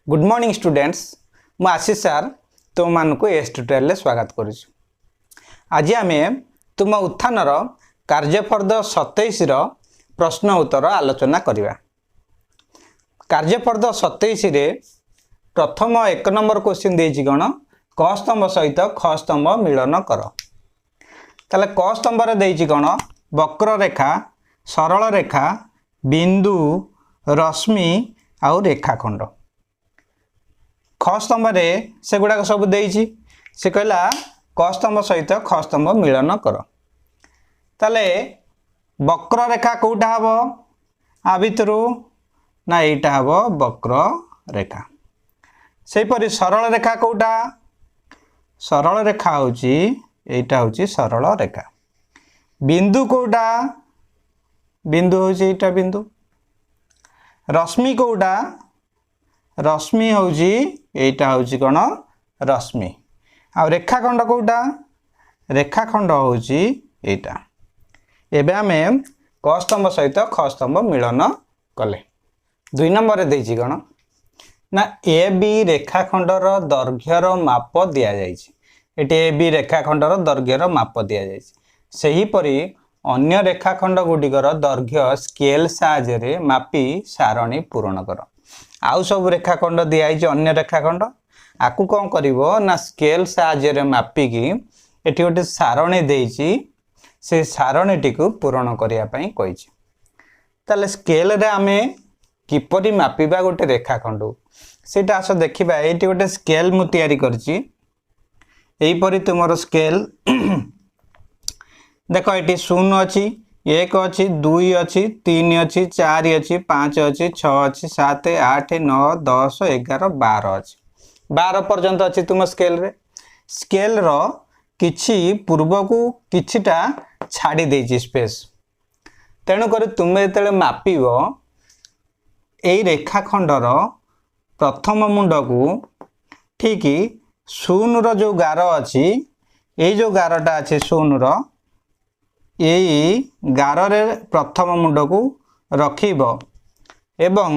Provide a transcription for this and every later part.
Good morning students मु आशीष sir तुम मानक एस ट्यूटोरियल में स्वागत करुँ। आज आम तुम उत्थानर कार्यफर्द 27 प्रश्न उत्तर आलोचना करवा। कार्यफर्द 27 रे प्रथम 1 नंबर क्वेश्चन देछि कौन क स्तंभ सहित ख स्तंभ मिलन कर। ताले क स्तंभ रे देछि कौन वक्र रेखा, सरल रेखा, बिंदु, रश्मि आउ रेखाखंड। ख स्तंभ रे से गुड़ाक सब देछि से कहला क स्तंभ सहित ख स्तंभ मिलन कर। ताले वक्र रेखा कोटा हबो आ भितरु ना एटा हबो वक्र रेखा। सेही परि सरल रेखा कोटा सरल रेखा होची एटा होची सरल रेखा। बिंदु कोटा बिंदु होची एटा बिंदु। रश्मि कोटा रश्मि होची एटा होची कोन रश्मि। आ रेखाखंड कोटा रेखाखंड होची एटा। एबे हमें क स्तंभ सहित ख स्तंभ मिलन कले। 2 नंबर रे देछि कोन ना ए बी रेखाखंडर दैर्घ्यर माप दिया जायछि। एटी ए बी रेखाखंडर दैर्घ्यर माप दिया जायछि। सेही परि अन्य रेखाखंड गुडिकर दैर्घ्य स्केल साहाय्य रे मापी सारणी पूर्ण कर। आउ सब रेखाखंड दिया जायछि अन्य रेखाखंड आकु कोन करिवो ना स्केल साहाय्य रे मापी की एटी गोटे सारणी देछि से सारणी टिकु पूर्ण करिया पई कहिछि। ताले स्केल रे आमे किपरि मापिबा गोटे रेखाखंड सेटा आस देखिबा। एटी गोटे स्केल मु तयारी करछि एई परि तुमरो स्केल देखो ये 0 अच्छी 1 अच्छी 2 अच्छी 3 अच्छी 4 अच्छी 5 अच्छी 6 अच्छी 7 8 9 10 11 12 अच्छी 12 पर्यंत अच्छी तुम स्केल रे। स्केल रो किछि पूर्व को किछिटा छाड़ी देछि स्पेस। तेणु कर तुम जेते मापिबो एई रेखाखंडर प्रथम मुंड को ठीक 0 रो जो गार अच्छी ये जो गारटा अच्छे 0 रो यही गार रे प्रथम मुंड को रखिब एवं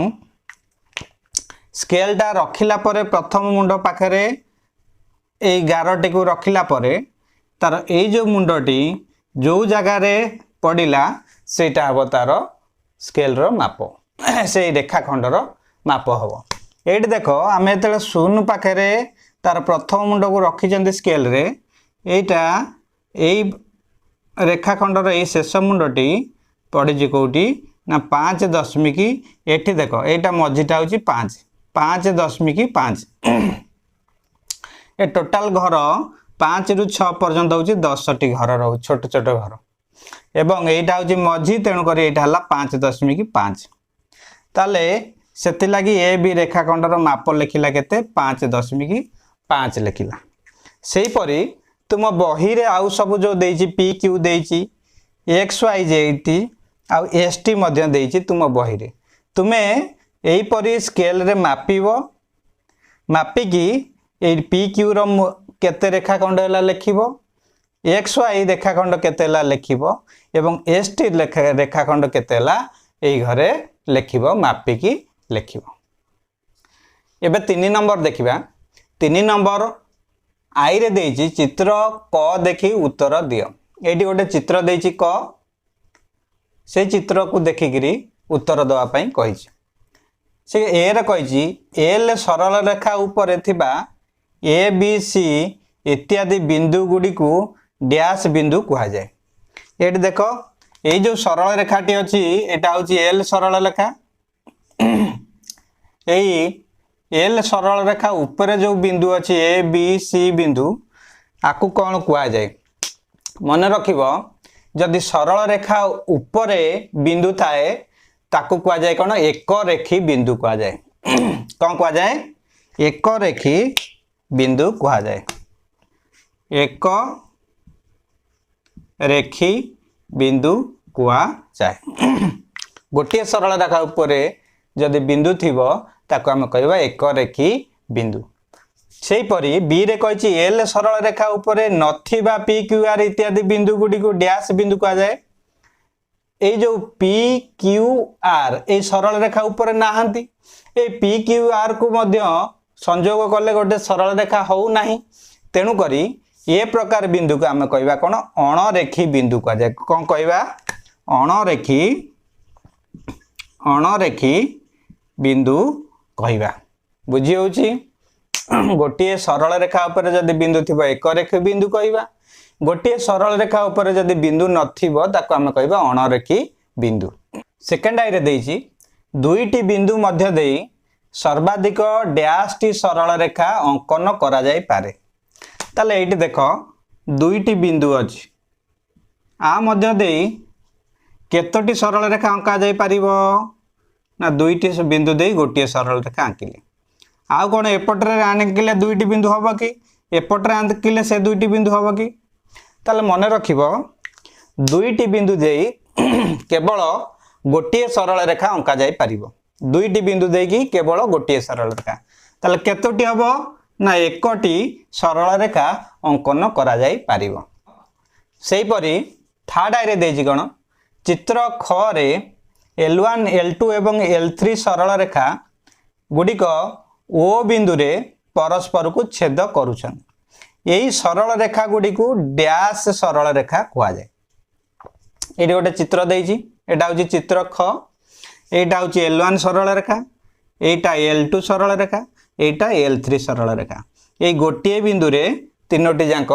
स्केलटा रखिला परे प्रथम मुंड पाखरे ए गारटी को रखिला परे तार ए जो मुंडटी जो जगह रे पड़िला सेटा हबो तार स्केल रो माप से रेखाखंडर माप हबो। एठी देखो आमे तेले 0 पाखरे तार प्रथम मुंड को रखी जंदी स्केल रे एटा एई रेखाखंडर ये शेष मुंडटी पड़ी कौटी ना 5.5 एठी देखो एटा मझीटा होची 5.5 ए टोटाल घर 5 रु 6 पर्यंत होची 10टी घर रहू छोट छोट घर एवं एटा होची मझी। तेणु कर एटा हला 5.5 ताले सेति लागि ए बी रेखाखंडर माप लिखिला केते 5.5 लिखिला। सेही परी तुम बही रे आउ सब जो देछि पी क्यू देछि एक्स वाई जेड आउ एस टी मध्य देछि तुम बही रे। तुमे एही परी स्केल रे मापिबो मापी की ए पी क्यू रो केते रेखाखंड हला लिखिबो एक्स वाई रेखाखंड केते हला लिखिबो एवं एस टी रेखाखंड केते हला एही घरे लिखिबो मापी की लिखिबो। एबे 3 नंबर देखिबा। 3 नंबर आई रे देछि चित्र क देखि उत्तर दियो। एटी गोटे चित्र देछि क से चित्र को देखिकरी उत्तर दवा पई कहिछि। से ए रे कहिछि एल सरल रेखा ऊपर थिबा ए बी सी इत्यादि बिंदु गुडी को डैश बिंदु कहा जाए। एटी देखो ए जो सरल रेखाटी अछि एटा होछि एल सरल रेखा। एई एल सरल रेखा ऊपर जो बिंदु अच्छी ए बी सी बिंदु आकु कौन कहा जाए मन रखिबो। जदि सरल रेखा ऊपर बिंदु थाए ताकु कहा जाए कौन एक रेखी बिंदु कहा जाए। कौन कहा जाए एक रेखी बिंदु कहा जाए। एक रेखी बिंदु कहा जाए। गोटे सरल रेखा ऊपर जदि बिंदु थिबो ताको हम कहबा एक रेखी बिंदु। सेही परी बी रे कहिछि एल सरल रेखा ऊपर नथिबा पी क्यू आर इत्यादि बिंदु गुडी को डैश बिंदु कहा जाए। এই जो पी क्यू आर ए सरल रेखा ऊपर नाहांती ए पी क्यू आर को मध्य संयोग कले गोटे सरल रेखा हो नाही तेणु करी ए प्रकार बिंदु को आम कहवा कौन अणरेखी बिंदु कह जाए कौन कहवा अणरेखी बिंदु कहवा बुझी होची गोटे सरल रेखा ऊपर जदि बिंदु थी एक रेखी बिंदु कहवा गोटे सरल रेखा ऊपर जदि बिंदु नथिबो ताको आम कहबा अणरेखी बिंदु। सेकेंड आई रे देइछि दुईटी बिंदु मध्य देई सर्वाधिक डैश टी सरल रेखा अंकन करा जाय पारे ताले एठी देखो दुईटी बिंदु अछि आ मध्य देई केतोटी सरल रेखा अंका जाय पारिबो ना दुईटी बिंदु देई गोटे सरल रेखा आंकिले आउ कोन एपटरे आंकिले दुईटी बिंदु होबो कि एपटरे आंकिले से दुईटी बिंदु होबो कि ताले मने रखिबो दुईटी बिंदु देई केवल गोटे सरल रेखा अंका जाय पारिबो दुईटी बिंदु देकी केवल गोटे सरल रेखा ताले केतोटी हबो ना एकटी सरल रेखा अंकन करा जाय पारिबो। सेही परी थर्ड आई रे देछि कोन चित्र ख रे L1 L2 एवं L3 सरल रेखा गुडिक ओ बिंदु रे परस्पर को छेद करूछन यही सरल रेखा गुडी को डैश सरल रेखा कहा जाए ये गोटे चित्र देइछि एटा होछि चित्र ख एटा होछि L1 सरल रेखा एटा L2 सरल रेखा एटा L3 सरल रेखा ये गोटे बिंदु रे तीनोटी जांक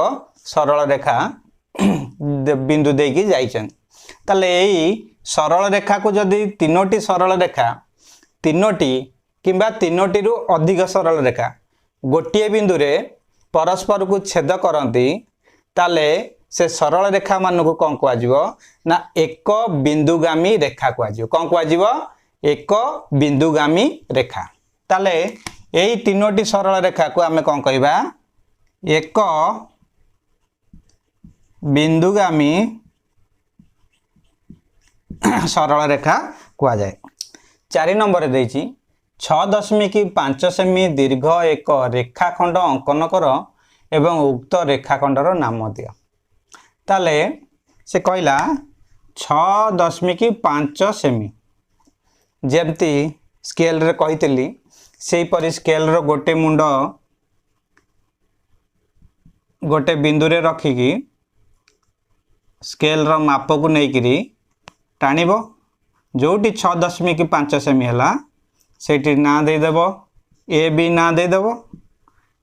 सरल रेखा बिंदु देकी जाइछन ताले एही सरल रेखा को जदि तीनोटी सरल रेखा तीनोटी किंबा तीनोटी रु अधिक सरल रेखा गोटे बिंदु रे परस्पर को छेद करती ताले से सरल रेखा मान को कौन कह ना एक बिंदुगामी रेखा कह कौन कह एक बिंदुगामी रेखा ताले यही तीनोटी सरल रेखा को आमे कौन कहबा एक बिंदुगामी सरल रेखा कह जाए। 4 नंबर देइछि 6.5 सेमी दीर्घ एक रेखाखंड अंकन कर एवं उक्त रेखाखंडर नाम दियो ताले से कहला 6.5 सेमी जेमती स्केल रे कहितली सेही परि स्केल रो गोटे मुंड गोटे बिंदु रे रखिकी स्केल रो माप को नेकिरी टाणिबो जोटी 6.5 सेमी हला सेठी ना दे देबो ए बी ना दे देबो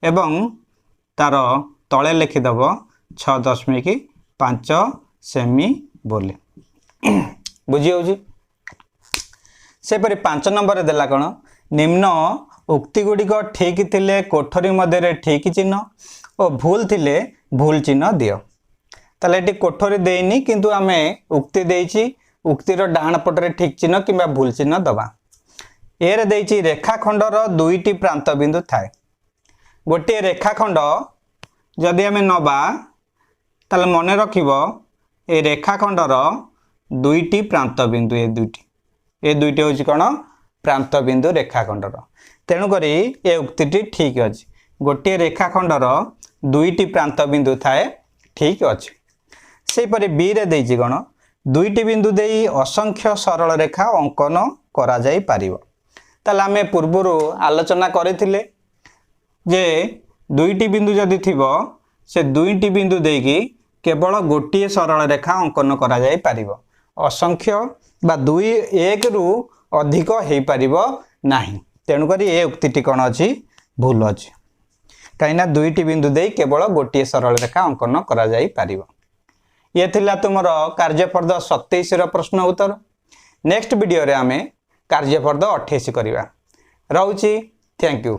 एवं तार तले लिखि देबो 6.5 सेमी बोले बुझी होजी। से परि 5 नंबर देला कोन निम्न उक्ति गुडिक ठीक थिले कोठरी मध्य ठीक चिन्ह और भूल थिले भूल चिन्ह दियो ताले एटी कोठरी देइनी किंतु आमे उक्ति देइछि उक्तिर डाहाण पटरे ठीक चिन्ह किंबा भूल चिन्ह दबा एरे देइछि रेखाखंडर दुईटी प्रांत बिंदु थाए गोटे रेखाखंड जदि आमे नबा ताले मने रखिबो ए रेखाखंडर दुईटी प्रांत बिंदु ए दुईटी होछि कोन प्रांत बिंदु रेखाखंडर तेणु करी ए उक्तिटी ठीक अछि गोटे रेखाखंडर दुईटी प्रांत बिंदु थाए ठीक अछि। से परि बी रे देइछि कोन दुईटी बिंदु देई असंख्य सरल रेखा अंकन करा जाई पारिबो ताले आमे पूर्वरु आलोचना करिथिले जे दुईटी बिंदु जदि थिबो से दुईटी बिंदु देकी केवल गोटे सरल रेखा अंकन करा जाई पारिबो असंख्य बा दुई एक रु अधिक हेई पारिबो नाही तेणु करी ए उक्तिटी कोन अछि भूल अछि काइना दुईटी बिंदु देई केवल गोटे सरल रेखा अंकन करा जाई पारिबो। ये थिला तुमर कार्यफर्द 27 रो प्रश्न उत्तर नेक्स्ट वीडियो रे आमे कार्यफर्द 28 करिवा रहउची थैंक यू।